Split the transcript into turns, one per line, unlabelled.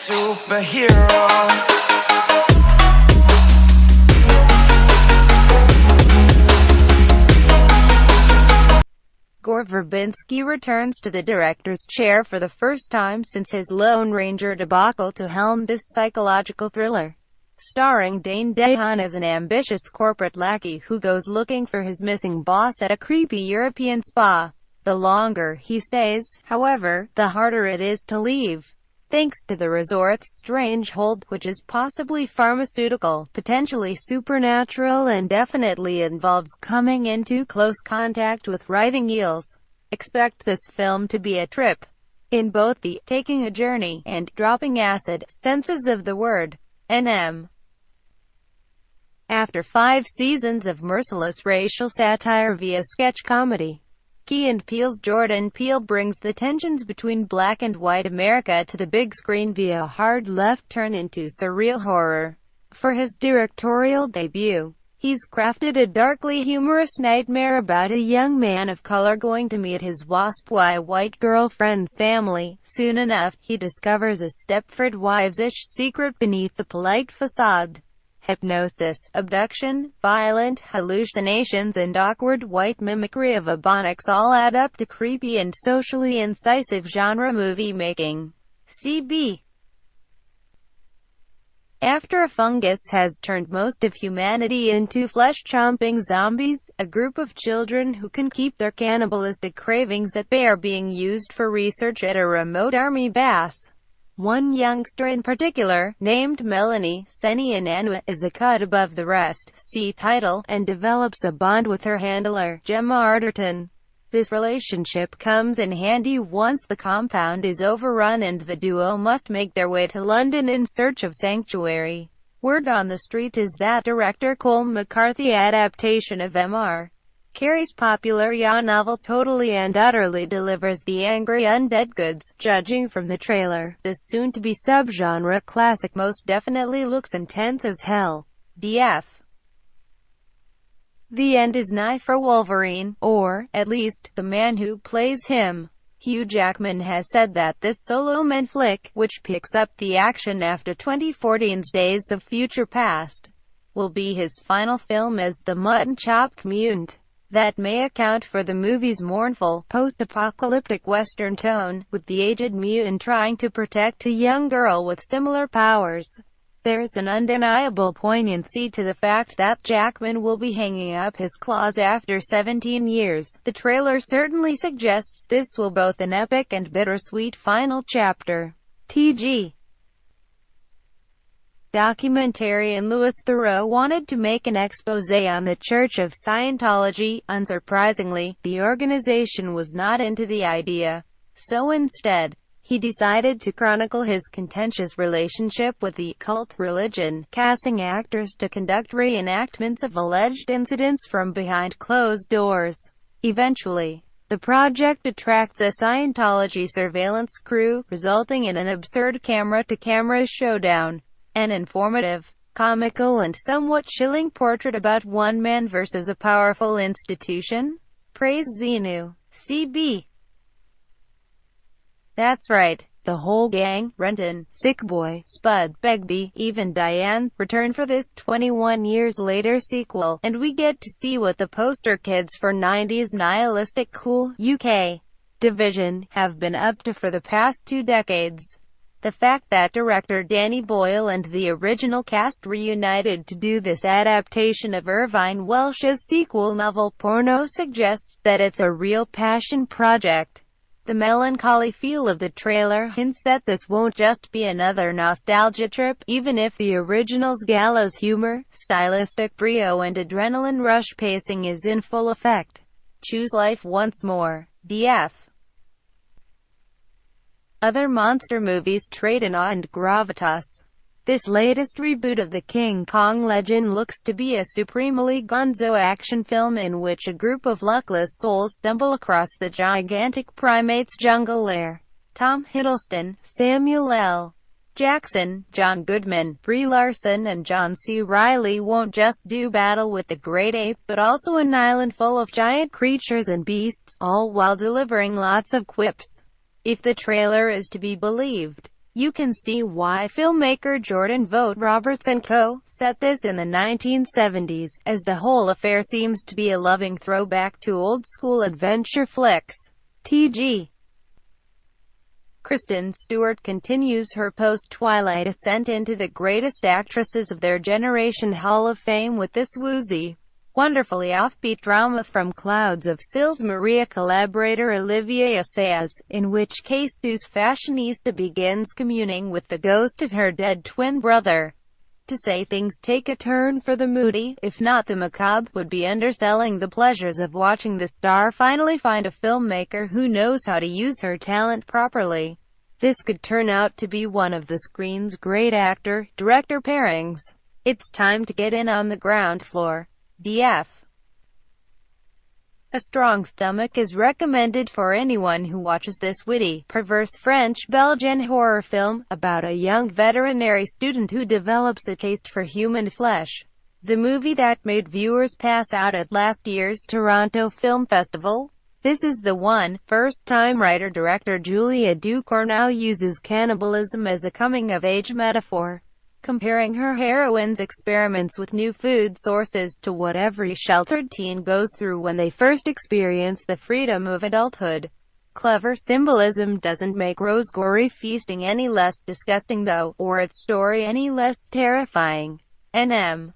superhero.
Gore Verbinski returns to the director's chair for the first time since his Lone Ranger debacle to helm this psychological thriller. Starring Dane DeHaan as an ambitious corporate lackey who goes looking for his missing boss at a creepy European spa. The longer he stays, however, the harder it is to leave. Thanks to the resort's strange hold, which is possibly pharmaceutical, potentially supernatural, and definitely involves coming into close contact with writhing eels. Expect this film to be a trip, in both the taking a journey and dropping acid senses of the word. NM. After 5 seasons of merciless racial satire via sketch comedy, Key and Peele's Jordan Peele brings the tensions between black and white America to the big screen via a hard left turn into surreal horror. For his directorial debut, he's crafted a darkly humorous nightmare about a young man of color going to meet his wasp-y white girlfriend's family. Soon enough, he discovers a Stepford Wives-ish secret beneath the polite facade. Hypnosis, abduction, violent hallucinations, and awkward white mimicry of Ebonics all add up to creepy and socially incisive genre movie making. CB. After a fungus has turned most of humanity into flesh-chomping zombies, a group of children who can keep their cannibalistic cravings at bay are being used for research at a remote army base. One youngster in particular, named Melanie Seni-Ananwa, is a cut above the rest, see title, and develops a bond with her handler, Gemma Arterton. This relationship comes in handy once the compound is overrun and the duo must make their way to London in search of sanctuary. Word on the street is that director Colm McCarthy adaptation of M.R. Carey's popular YA novel totally and utterly delivers the angry undead goods. Judging from the trailer, this soon-to-be subgenre classic most definitely looks intense as hell. DF. The end is nigh for Wolverine, or, at least, the man who plays him. Hugh Jackman has said that this solo man flick, which picks up the action after 2014's Days of Future Past, will be his final film as the mutton-chopped mutant. That may account for the movie's mournful, post-apocalyptic Western tone, with the aged mutant trying to protect a young girl with similar powers. There is an undeniable poignancy to the fact that Jackman will be hanging up his claws after 17 years. The trailer certainly suggests this will both an epic and bittersweet final chapter. TG. Documentarian Louis Theroux wanted to make an exposé on the Church of Scientology. Unsurprisingly, the organization was not into the idea. So instead, he decided to chronicle his contentious relationship with the cult religion, casting actors to conduct reenactments of alleged incidents from behind closed doors. Eventually, the project attracts a Scientology surveillance crew, resulting in an absurd camera-to-camera showdown. An informative, comical and somewhat chilling portrait about one man versus a powerful institution? Praise Xenu. CB. That's right, the whole gang, Renton, Sick Boy, Spud, Begbie, even Diane, return for this 21 years later sequel, and we get to see what the poster kids for 90s nihilistic cool UK division have been up to for the past 2 decades. The fact that director Danny Boyle and the original cast reunited to do this adaptation of Irvine Welsh's sequel novel Porno suggests that it's a real passion project. The melancholy feel of the trailer hints that this won't just be another nostalgia trip, even if the original's gallows humor, stylistic brio and adrenaline rush pacing is in full effect. Choose life once more. DF. Other monster movies trade in awe and gravitas. This latest reboot of the King Kong legend looks to be a supremely gonzo action film in which a group of luckless souls stumble across the gigantic primate's jungle lair. Tom Hiddleston, Samuel L. Jackson, John Goodman, Brie Larson and John C. Reilly won't just do battle with the great ape, but also an island full of giant creatures and beasts, all while delivering lots of quips. If the trailer is to be believed, You can see why filmmaker Jordan Vogt Roberts & Co. set this in the 1970s, as the whole affair seems to be a loving throwback to old-school adventure flicks. T.G. Kristen Stewart continues her post-Twilight ascent into the greatest actresses of their generation Hall of Fame with this woozy, wonderfully offbeat drama from Clouds of Sils Maria collaborator Olivier Assayas, in which Kay-Stu's fashionista begins communing with the ghost of her dead twin brother. To say things take a turn for the moody, if not the macabre, would be underselling the pleasures of watching the star finally find a filmmaker who knows how to use her talent properly. This could turn out to be one of the screen's great actor-director pairings. It's time to get in on the ground floor. DF. A strong stomach is recommended for anyone who watches this witty, perverse French-Belgian horror film, about a young veterinary student who develops a taste for human flesh. The movie that made viewers pass out at last year's Toronto Film Festival. This is the one. First-time writer-director Julia Ducournau uses cannibalism as a coming-of-age metaphor, comparing her heroine's experiments with new food sources to what every sheltered teen goes through when they first experience the freedom of adulthood. Clever symbolism doesn't make Rose gory feasting any less disgusting though, or its story any less terrifying. NM